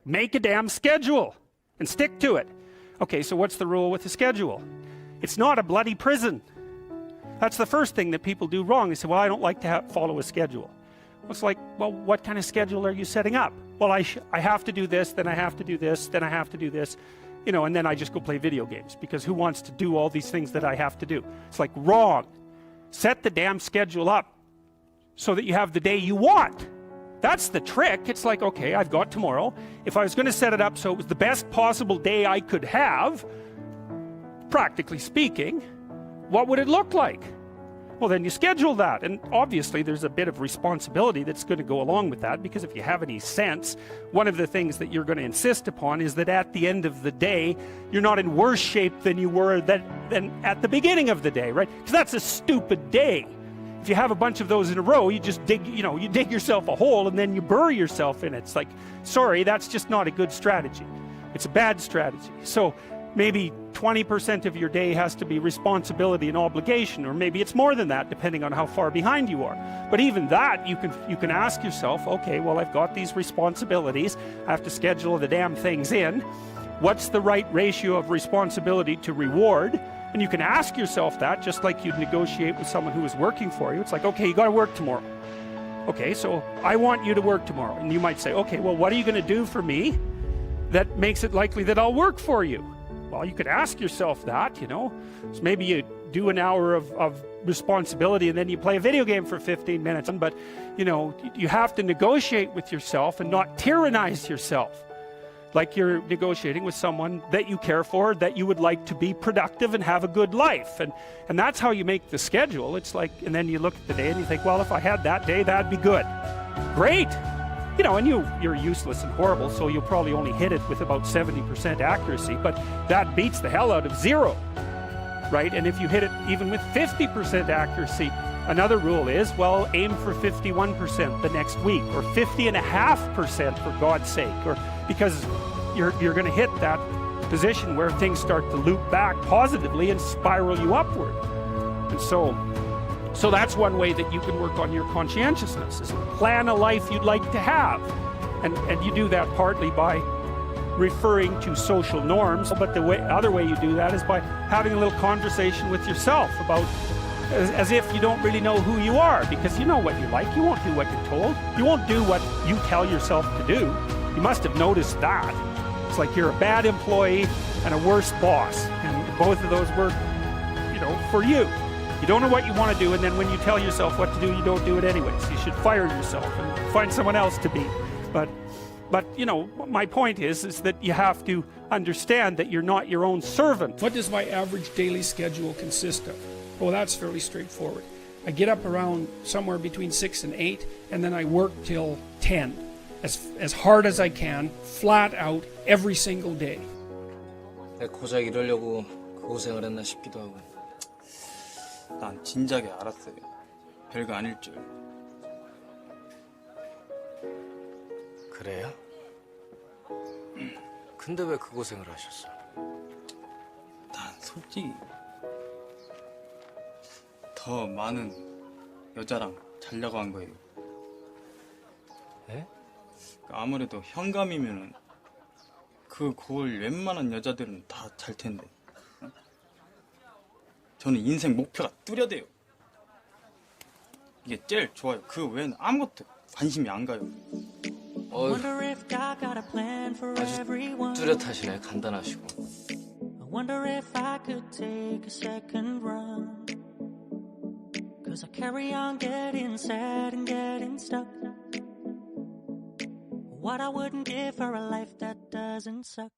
Make a damn schedule and stick to it. Okay, so what's the rule with the schedule? It's not a bloody prison. That's the first thing that people do wrong. They say, well, I don't like to follow a schedule. It's like, well, what kind of schedule are you setting up? Well, I have to do this, then I have to do this, then I have to do this, you know, and then I just go play video games, because who wants to do all these things that I have to do? It's like, wrong. Set the damn schedule up so that you have the day you want. That's the trick. It's like, okay, I've got tomorrow. If I was going to set it up so it was the best possible day I could have, practically speaking, what would it look like? Well, then you schedule that, and obviously there's a bit of responsibility that's going to go along with that, because if you have any sense, one of the things that you're going to insist upon is that at the end of the day, you're not in worse shape than you were than at the beginning of the day, right? Because that's a stupid day. If you have a bunch of those in a row, you just dig, you know, you dig yourself a hole and then you bury yourself in it. It's like, sorry, that's just not a good strategy. It's a bad strategy. So maybe 20% of your day has to be responsibility and obligation, or maybe it's more than that, depending on how far behind you are. But even that, you can ask yourself, okay, well, I've got these responsibilities, I have to schedule the damn things in. What's the right ratio of responsibility to reward? And you can ask yourself that, just like you'd negotiate with someone who is working for you. It's like, okay, you got to work tomorrow. Okay, so I want you to work tomorrow. And you might say, okay, well, what are you going to do for me that makes it likely that I'll work for you? Well, you could ask yourself that, you know. So maybe you do an hour of responsibility and then you play a video game for 15 minutes. But, you know, you have to negotiate with yourself and not tyrannize yourself. Like you're negotiating with someone that you care for, that you would like to be productive and have a good life. And that's how you make the schedule. It's like, and then you look at the day and you think, well, if I had that day, that'd be good. Great. You know, and you're useless and horrible, so you'll probably only hit it with about 70% accuracy, but that beats the hell out of 0, right? And if you hit it even with 50% accuracy, another rule is, well, aim for 51% the next week, or 50.5% for God's sake, or because you're going to hit that position where things start to loop back positively and spiral you upward. And so that's one way that you can work on your conscientiousness, is plan a life you'd like to have. And you do that partly by referring to social norms, but the other way you do that is by having a little conversation with yourself about, as if you don't really know who you are, because you know what you like. You won't do what you're told. You won't do what you tell yourself to do. You must have noticed that. It's like you're a bad employee and a worse boss, and both of those work, you know, for you. You don't know what you want to do, and then when you tell yourself what to do, you don't do it anyways. You should fire yourself and find someone else to be. But you know, my point is that you have to understand that you're not your own servant. What does my average daily schedule consist of? Well, that's fairly straightforward. I get up around somewhere between 6 and 8, and then I work till 10. As hard as I can, flat out, every single day. 내가 고작 이러려고 그 고생을 했나 싶기도 하고. 난 진작에 알았어요. 별거 아닐 줄. 그래요? 근데 왜 그 고생을 하셨어? 난 솔직히 더 많은 여자랑 자려고 한 거예요. 예? 아무래도 현감이면은 그 고을 웬만한 여자들은 다 잘 텐데. 저는 인생 목표가 뚜렷해요. 이게 제일 좋아요. 그 외에는 아무것도 관심이 안 가요. 아주 뚜렷하시네, 간단하시고. I wonder if I could take a second run. Cause I carry on getting sad and getting stuck. What I wouldn't give for a life that doesn't suck.